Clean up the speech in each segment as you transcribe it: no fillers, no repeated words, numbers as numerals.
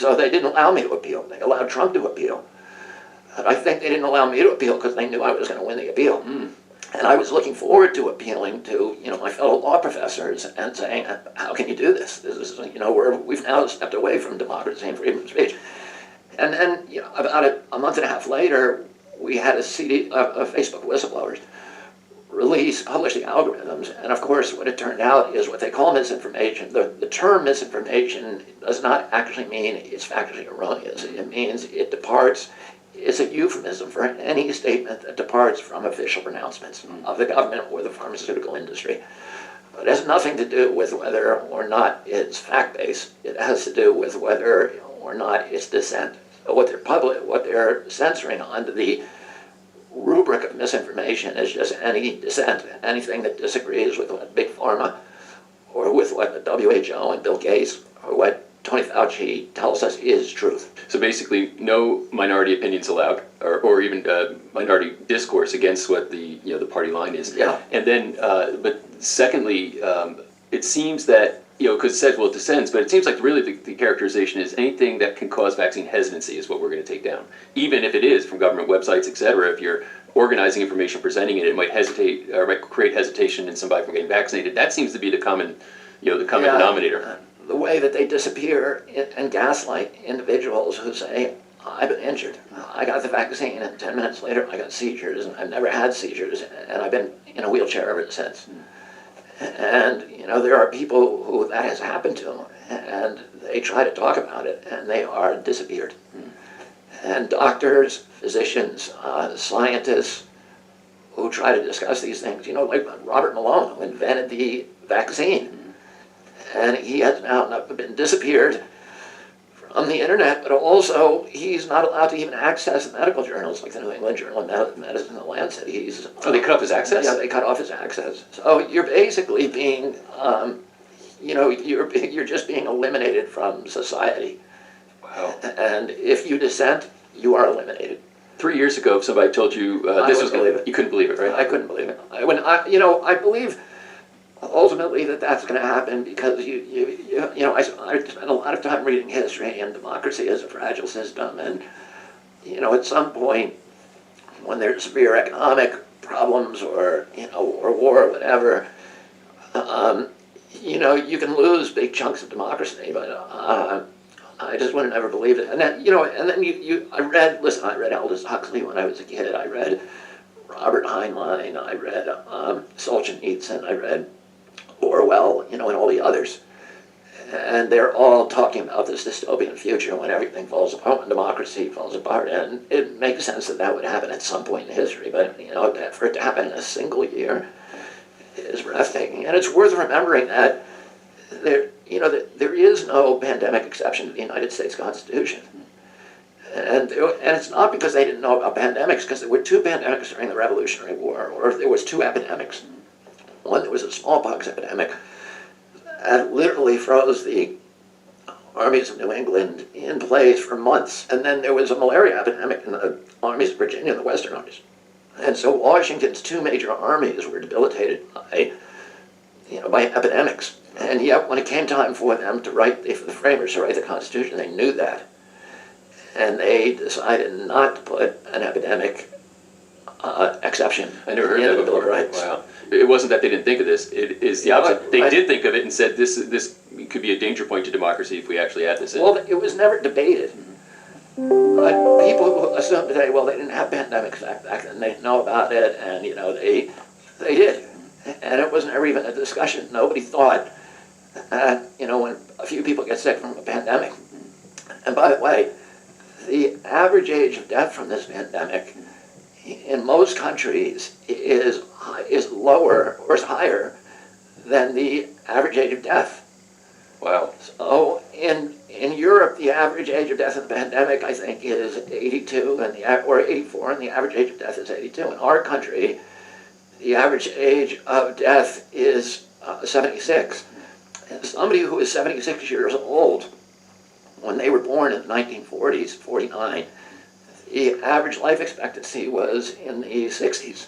So they didn't allow me to appeal. They allowed Trump to appeal. But I think they didn't allow me to appeal because they knew I was going to win the appeal. And I was looking forward to appealing to, my fellow law professors and saying, how can you do this? This is, we've now stepped away from democracy and freedom of speech. And then, about a month and a half later, we had a Facebook whistleblowers publish the algorithms. And of course, what it turned out is what they call misinformation. The term misinformation does not actually mean it's factually erroneous. It means it departs. It's a euphemism for any statement that departs from official pronouncements of the government or the pharmaceutical industry. But it has nothing to do with whether or not it's fact-based. It has to do with whether or not it's dissent. So what they're censoring under the rubric of misinformation is just any dissent, anything that disagrees with what Big Pharma or with what the WHO and Bill Gates or what Tony Fauci tells us is truth. So basically, no minority opinions allowed, or even minority discourse against what the party line is. Yeah. And then, but secondly, it seems that because it says it dissents, but it seems like really the characterization is anything that can cause vaccine hesitancy is what we're going to take down, even if it is from government websites, et cetera. If you're organizing information, presenting it, it might hesitate or might create hesitation in somebody from getting vaccinated. That seems to be the common, denominator. The way that they disappear and gaslight individuals who say, I've been injured. I got the vaccine, and 10 minutes later I got seizures, and I've never had seizures, and I've been in a wheelchair ever since. And, there are people who that has happened to, and they try to talk about it, and they are disappeared. And doctors, physicians, scientists who try to discuss these things, like Robert Malone, who invented the vaccine. And he has now been disappeared from the internet, but also he's not allowed to even access medical journals like the New England Journal of Medicine and the Lancet. They cut off his access? Yeah, they cut off his access. So you're basically being, you're just being eliminated from society. Wow. And if you dissent, you are eliminated. 3 years ago, if somebody told you this was believe it. You couldn't believe it, right? I couldn't believe it. I believe ultimately that's going to happen because I spent a lot of time reading history, and democracy is a fragile system, and at some point when there's severe economic problems or or war or whatever, you can lose big chunks of democracy, but I just would have never believed it. And then I read Aldous Huxley when I was a kid. I read Robert Heinlein. I read Solzhenitsyn. I read Orwell, and all the others. And they're all talking about this dystopian future when everything falls apart, when democracy falls apart. And it makes sense that would happen at some point in history. But, for it to happen in a single year is breathtaking. And it's worth remembering that there is no pandemic exception to the United States Constitution. And it's not because they didn't know about pandemics, because there were two pandemics during the Revolutionary War, or there was two epidemics. One, there was a smallpox epidemic that literally froze the armies of New England in place for months. And then there was a malaria epidemic in the armies of Virginia, the Western armies. And so Washington's two major armies were debilitated by epidemics. And yet, when it came time for them to for the framers to write the Constitution, they knew that. And they decided not to put an epidemic exception I never heard that the Bill of before. Rights. Wow. It wasn't that they didn't think of this. It is the opposite. They did think of it and said this could be a danger point to democracy if we actually add this in. Well, it was never debated. People who assume today, well, they didn't have pandemics back then. They didn't know about it, and they did. And it was never even a discussion. Nobody thought that, when a few people get sick from a pandemic. And by the way, the average age of death from this pandemic in most countries is lower or is higher than the average age of death. Wow. So in Europe, the average age of death in the pandemic, I think, is 82 or 84, and the average age of death is 82. In our country, the average age of death is 76. And somebody who is 76 years old, when they were born in the 1940s, 49, the average life expectancy was in the 60s.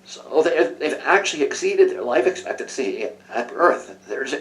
So they've actually exceeded their life expectancy at birth. There's